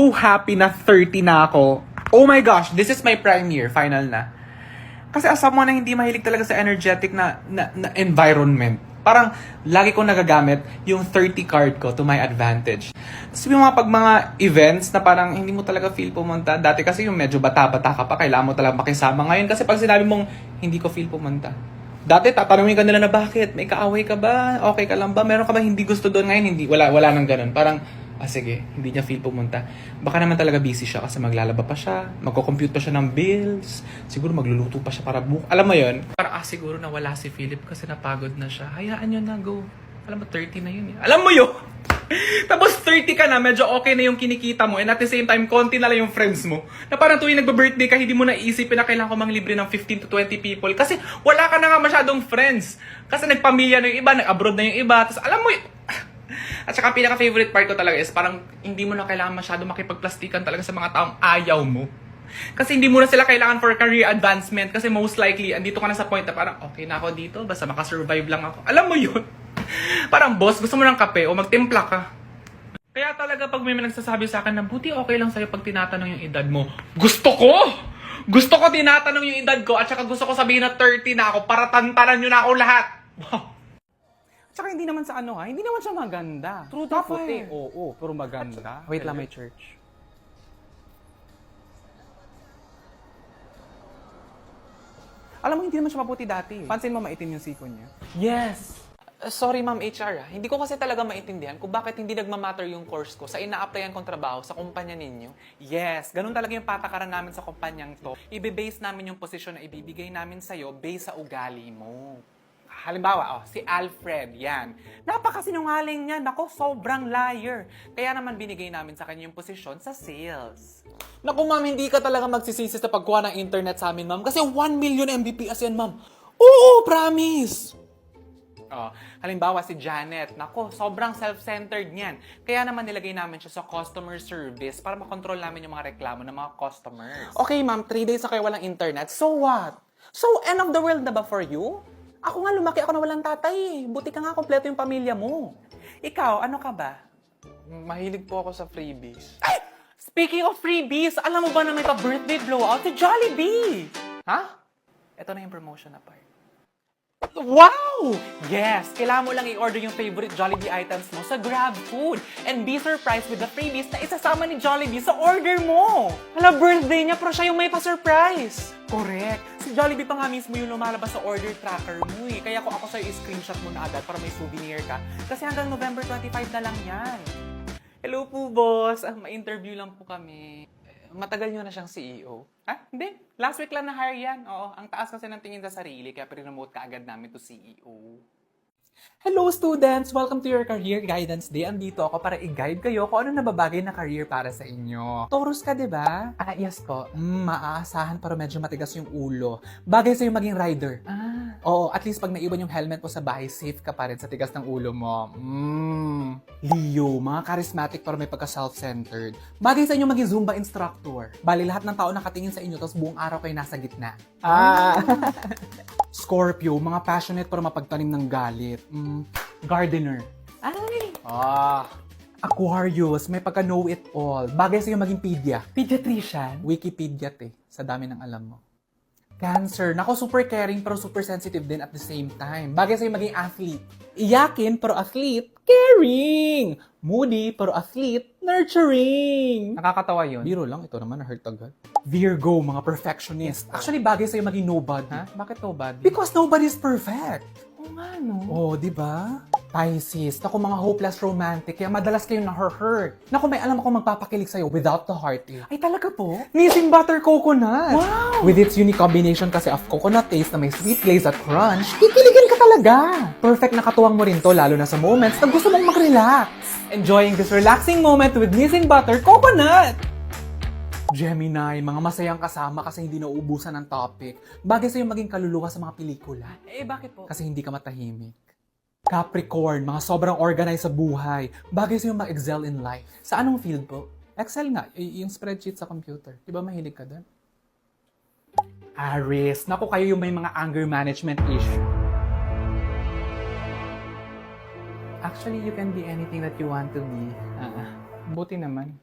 So happy na 30 na ako. Oh my gosh, this is my prime year, final na. Kasi as someone na hindi mahilig talaga sa energetic na environment, parang lagi kong nagagamit yung 30 card ko to my advantage. Tapos yung mga events na parang hindi mo talaga feel pumunta. Dati kasi yung medyo bata-bata ka pa, kailangan mo talaga makisama. Ngayon kasi pag sinabi mong hindi ko feel pumunta. Dati tatanungin ka nila na bakit? May kaaway ka ba? Okay ka lang ba? Meron ka ba hindi gusto doon? Ngayon hindi. Wala nang ganun. Parang, sige, hindi niya feel pumunta. Baka naman talaga busy siya kasi maglalaba pa siya, magko-compute pa siya ng bills, siguro magluluto pa siya para book. Alam mo yun? Parang siguro nawala si Philip kasi napagod na siya. Hayaan nyo na, go. Alam mo, 30 na yun eh. Alam mo yun? Tapos 30 ka na, medyo okay na yung kinikita mo and at the same time, konti na lang yung friends mo. Na parang tuwing nagba-birthday ka, hindi mo naisipin na kailangan ko manglibre ng 15 to 20 people kasi wala ka na nga masyadong friends. Kasi nagpamilya na yung iba, nag-abroad na yung iba. Tapos alam mo yun, at saka pinaka-favorite part ko talaga is parang hindi mo na kailangan masyado makipagplastikan talaga sa mga taong ayaw mo. Kasi hindi mo na sila kailangan for career advancement kasi most likely, andito ka na sa point na parang okay na ako dito, basta makasurvive lang ako. Alam mo yun? Parang boss, gusto mo ng kape o magtimpla ka. Kaya talaga pag may nagsasabi sa akin na buti okay lang sa'yo pag tinatanong yung edad mo. Gusto ko! Gusto ko tinatanong yung edad ko at saka gusto ko sabihin na 30 na ako para tantanan nyo na ako lahat. Wow! Tsaka hindi naman sa hindi naman siya maganda. True to puti. Oo, pero maganda. Wait lang, may church. Alam mo, hindi naman siya maputi dati. Pansin mo, maitim yung siko niya. Yes! Sorry, Ma'am HR. Hindi ko kasi talaga maintindihan kung bakit hindi nagmamatter yung course ko sa ina-applyan kong trabaho sa kumpanya ninyo. Yes, ganun talaga yung patakaran namin sa kumpanyang to. Ibe-base namin yung posisyon na ibibigay namin sa'yo based sa ugali mo. Halimbawa, si Alfred, yan. Napakasinungaling niya. Nako, sobrang liar. Kaya naman binigay namin sa kanya yung posisyon sa sales. Naku, Ma'am, hindi ka talaga magsisisi sa pagkuha ng internet sa amin, Ma'am. Kasi 1 million Mbps yan, Ma'am. Oo, promise! Halimbawa si Janet, nako, sobrang self-centered niyan. Kaya naman nilagay namin siya sa customer service para makontrol namin yung mga reklamo ng mga customers. Okay, Ma'am, 3 days na kayo walang internet. So what? So, end of the world na ba for you? Ako nga, lumaki ako na walang tatay. Buti ka nga, kompleto yung pamilya mo. Ikaw, ano ka ba? Mahilig po ako sa freebies. Ay! Speaking of freebies, alam mo ba na may pa-birthday blowout si Jollibee? Ha? Ito na yung promotion na part. Wow! Yes! Kailangan mo lang i-order yung favorite Jollibee items mo sa GrabFood and be surprised with the freebies na isasama ni Jollibee sa order mo! Hala, birthday niya, pero siya yung may pa-surprise. Correct! Si Jollibee pa nga mismo yung lumalabas sa order tracker mo eh. Kaya kung ako sa'yo, i-screenshot mo na agad para may souvenir ka. Kasi hanggang November 25 na lang yan. Hello po, boss. Ma-interview lang po kami. Matagal niyo na siyang CEO. Ha? Hindi. Last week lang na-hire yan. Oo, ang taas kasi ng tingin sa sarili, kaya pre-remote ka agad namin to CEO. Hello students! Welcome to your Career Guidance Day. Andito ako para i-guide kayo kung ano nababagay na career para sa inyo. Taurus ka, di ba? Yes po. Maaasahan pero medyo matigas yung ulo. Bagay sa'yo maging rider. Oo, at least pag naiwan yung helmet mo sa bahay, safe ka pa rin sa tigas ng ulo mo. Leo, mga charismatic pero may pagka-self-centered. Bagay sa inyo maging Zumba instructor. Bali, lahat ng tao nakatingin sa inyo tapos buong araw kayo nasa gitna. Scorpio, mga passionate pero mapagtanim ng galit. Gardener. Ay! Aquarius, may pagka-know-it-all. Bagay sa'yo maging pedia. Pediatrician? Wikipedia sa dami ng alam mo. Cancer, nako super caring pero super sensitive din at the same time. Bagay sa'yo maging athlete. Iyakin pero athlete, caring. Moody pero athlete, nurturing. Nakakatawa yun. Biro lang, ito naman na-hurt agad. Virgo, mga perfectionist. Actually, bagay sa'yo maging nobody. Ha? Bakit nobody? Because nobody is perfect. Oo nga, no? Oh, di ba? Pisces, naku mga hopeless romantic, kaya madalas kayong na-hurt. Naku, may alam ako magpapakilig sa'yo without the heart. Ay, talaga po? Nissin butter coconut. Wow! With its unique combination kasi of coconut taste na may sweet glaze at crunch, kikiligin ka talaga. Perfect na katuwang mo rin to, lalo na sa moments na gusto mong mag-relax. Enjoying this relaxing moment with Nissin butter coconut. Gemini, mga masayang kasama kasi hindi nauubusan ng topic. Bagay sa'yo maging kaluluwa sa mga pelikula. Bakit po? Kasi hindi ka matahimik. Capricorn, mga sobrang organized sa buhay. Bagay sa'yo mag-excel in life. Sa anong field po? Excel nga, yung spreadsheet sa computer. Di ba mahilig ka doon? Aries, naku kayo yung may mga anger management issue. Actually, you can be anything that you want to be. Buti naman.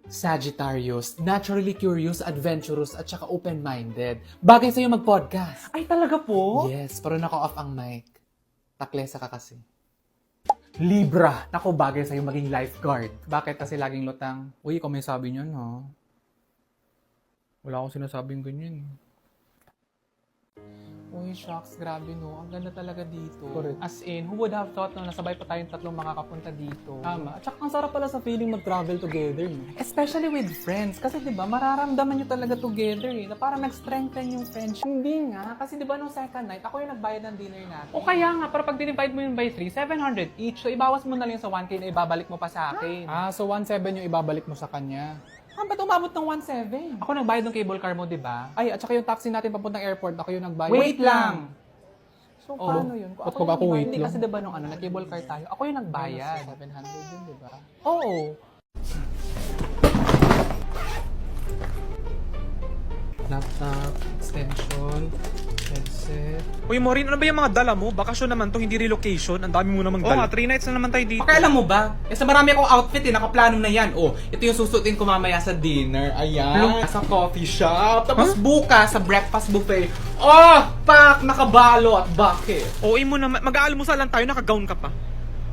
Sagittarius, naturally curious, adventurous, at saka open-minded. Bagay sa'yo mag-podcast. Ay, talaga po? Yes, pero naka-off ang mic. Taklesa ka kasi. Libra, naku, bagay sa'yo maging lifeguard. Bakit kasi laging lutang? Uy, ikaw may sabi niyan, ha? Wala akong sinasabing ganyan. Uy, shucks, grabe no. Ang ganda talaga dito. Correct. As in, who would have thought na nasabay pa tayong tatlong makakapunta dito? Tama. At saka ang sarap pala sa feeling mag-travel together, no? Especially with friends. Kasi di ba mararamdaman nyo talaga together eh. Na parang nag-strengthen yung friendship. Hindi nga. Kasi di ba nung second night, ako yung nagbayad ng dinner natin. O kaya nga, para pag dinivide mo yun by 3, 700 each. So ibawas mo na lang sa 1K na ibabalik mo pa sa akin. Ah, so 1.7 yung ibabalik mo sa kanya. Ah, ba't umabot ng 1.7? Ako nagbayad ng cable car mo, di ba? Ay, at saka yung taxi natin papuntang airport, ako yung nagbayad. Wait lang! So, Oh, paano yun? Ba't Kung ako wait Hindi lang. kasi diba nung nag-cable car tayo, ako yung nagbayad. 700 yun, di ba? Oo. Laptop, extension, headset. Uy, Maureen, ano ba yung mga dala mo? Bakasyon naman to, hindi relocation. Ang dami mo namang dala. Oo nga, 3 nights na naman tayo dito. Pakialam mo ba? Eh, sa marami akong outfit nakaplano na yan. Oh, ito yung susutin ko mamaya sa dinner. Ayan. Sa coffee shop. Tapos bukas sa breakfast buffet. Oh, pak! Nakabalo at bakit? Oo, mo naman. Mag-aalmusal lang tayo, naka-gown ka pa.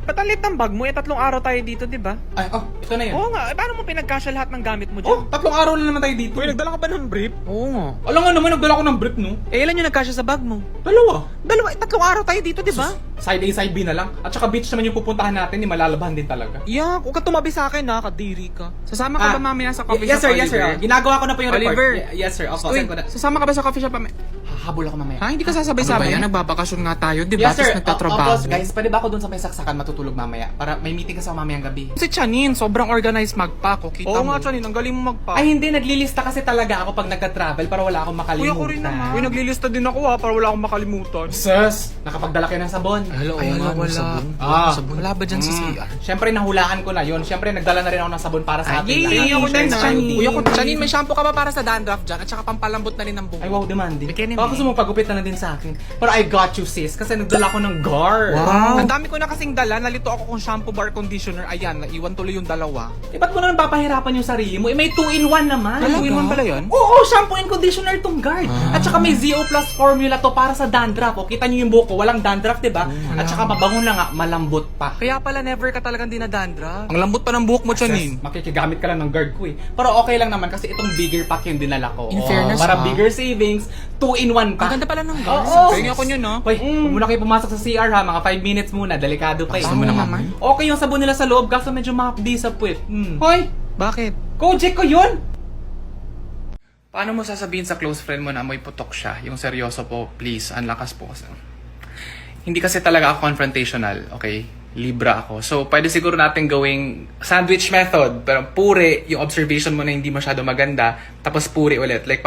Ba't ang lit ng bag mo? 3 araw tayo dito, di ba? Ay, oh, ito na yun. Oo nga, paano mo pinagkasya lahat ng gamit mo Oh, dyan? 3 araw na naman tayo dito. Uy, nagdala ka ba ng brief? Oo nga. Alam nga naman, nagdala ko ng brief, no? Eh, ilan yung nagkasya sa bag mo? 2. 3 araw tayo dito, di ba? Side A, side B na lang. At saka beach naman yung pupuntahan natin, malalabahan din talaga. Yak, huwag ka tumabi sa akin ha, kadiri ka. Sasama ka ba mamaya sa coffee yes, shop, sir, yes, sir. Oliver? Ginagawa ko na po yung report. Oliver. Yes, sir. Opo, Uy, send ko na. sasama ka ba sa coffee shop mamaya? Hahabol ako mamaya. Ha, hindi ka sasabay sa amin? Nagbabakasyon nga tayo, di ba? Yes, sir. Tapos nagtatrabaho. Opo, guys, pwede ba ako dun sa may saksakan matutulog mamaya? Para may meeting ka sa mamayang gabi. Si Chanin, sobrang organized mag-pack, kita Oo mo. nga, Chanin, ang galing mo mag-pack. Ay, hindi. Naglilista kasi talaga ako pag nagka-travel para wala akong makalimutan. Uy, ako rin naman. Uy, naglilista din ako ha, para wala akong makalimutan. Sus! Nakapagdala kayo ng sabon. Ay, wala. Ah. Wala ba dyan sa CR? Siyempre, nahulaan ko na yun. Siyempre, nagdala na rin ako ng sabon para sa atin. Yay! Ako Thanks, Chanin. Uy, ako, Chanin, may shampoo ka ba para sa dandruff dyan? At saka pampalambot na rin ng buhok. Ay, wow, demanding. Bikini Baka me. gusto mong pagupit na lang din sa akin. Pero I got you, sis. Kasi nagdala ko ng guard. Ang dami ko na kasing dala, nalito ako kung shampoo bar conditioner. Ayan, naiwan tuloy yung dalawa. Eh, ba't mo naman papahirapan yung sarili mo? Eh, may 2-in-1 naman. Ay, 2-in-1 pala yun? Oo, shampoo and conditioner tong guard. At saka may ZO Plus formula to para sa dandruff. O, kita niyo yung buhok ko, walang dandruff, diba? At saka mabango na nga, malambot pa. Kaya pala never ka talagang dinadandruff. Ang lambot pa ng buhok mo, Chanin. Makikigamit ka lang ng guard ko eh. Pero okay lang naman kasi itong bigger pack yung dinala ko. In Oo, fairness, para ha? bigger savings, 2-in-1 pa. Ang ganda pala ng guard. Oo. Kaya ako yun, no? Hoy, huwag muna kayo pumasok sa CR ha, mga 5 minutes muna, delikado pa eh. Gusto mo naman? Okay yung sabon nila sa loob, kaso medyo mahapdi sa puwet. Hoy, Bakit? Kojek ko yun! Paano mo sasabihin sa close friend mo na amoy putok siya? Yung seryoso po, please, ang lakas po kasi. Hindi kasi talaga ako confrontational, okay? Libra ako. So, pwede siguro natin gawing sandwich method. Pero puri, yung observation mo na hindi masyado maganda. Tapos puri ulit. Like,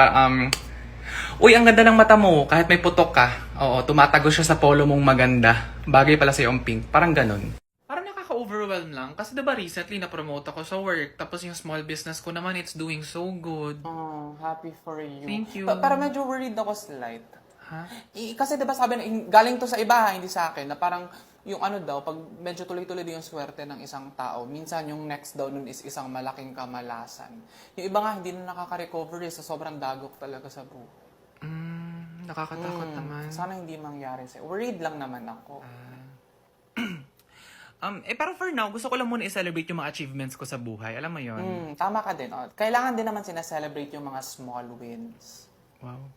uy, ang ganda ng mata mo. Kahit may putok ka. Oo, tumatago siya sa polo mong maganda. Bagay pala sa'yo ang pink. Parang ganun. Parang nakaka-overwhelm lang. Kasi diba recently na-promote ako sa work. Tapos yung small business ko naman, it's doing so good. Oh, happy for you. Thank you. Pero medyo worried ako slight. Ha? Kasi diba sabi na, galing to sa iba, hindi sa akin, na parang yung ano daw, pag medyo tuloy-tuloy din yung swerte ng isang tao, minsan yung next daw nun is isang malaking kamalasan. Yung iba nga, hindi na nakaka-recover sa sobrang dagok talaga sa buhay. Nakakatakot naman. Sana hindi mangyari sa'yo. Worried lang naman ako. Pero for now, gusto ko lang muna i-celebrate yung mga achievements ko sa buhay. Alam mo yon? Tama ka din. Oh. Kailangan din naman sinaselebrate yung mga small wins. Wow.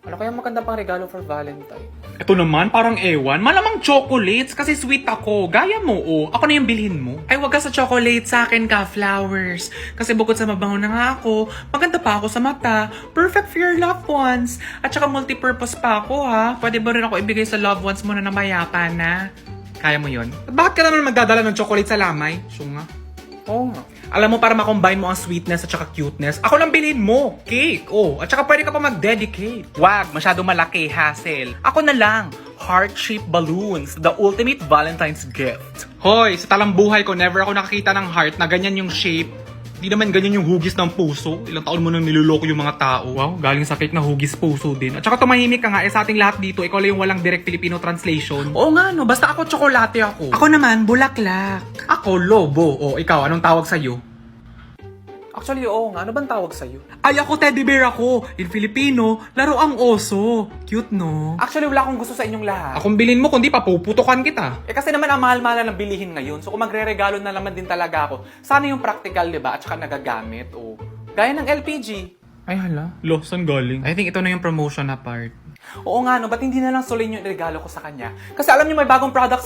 Ano kaya maganda pang regalo for Valentine? Ito naman, parang ewan. Malamang chocolates kasi sweet ako. Gaya mo, oh. Ako na yung bilhin mo. Ay, wag ka sa chocolate, sa akin ka, flowers. Kasi bukod sa mabango na nga ako, maganda pa ako sa mata. Perfect for your loved ones. At saka multi-purpose pa ako, ha. Pwede ba rin ako ibigay sa loved ones mo na namayapa na? Kaya mo yon? At bakit ka naman magdadala ng chocolate sa lamay? Syunga. Oo nga. Alam mo, para makombine mo ang sweetness at saka cuteness, ako lang bilhin mo. Cake, oh. At saka pwede ka pa mag-dedicate. Wag, masyado malaki, hassle. Ako na lang, heart-shaped balloons, the ultimate Valentine's gift. Hoy, sa talambuhay ko, never ako nakakita ng heart na ganyan yung shape. Di naman ganyan yung hugis ng puso. Ilang taon mo nang niloloko yung mga tao. Wow, galing sa cake na hugis puso din. At saka tumahimik ka nga, sa ating lahat dito, ikaw lang yung walang direct Filipino translation. Oo nga, no. Basta ako, tsokolate ako. Ako naman, bulaklak. Ako, lobo. O, ikaw, anong tawag sa'yo? Actually, oo nga. Ano bang tawag sa'yo? Ay, ako teddy bear ako. In Filipino, laro ang oso. Cute, no? Actually, wala akong gusto sa inyong lahat. Akong bilin mo, kundi papuputukan kita. Kasi naman ang mahal-mahal ng bilihin ngayon. So kung magre-regalo na naman din talaga ako, sana yung practical, di ba? At saka nagagamit. O, gaya ng LPG. Ay, hala. Lo, saan galing? I think ito na yung promotion na part. Oo nga, no? Ba't hindi na lang solin yung regalo ko sa kanya? Kasi alam niyo may bagong products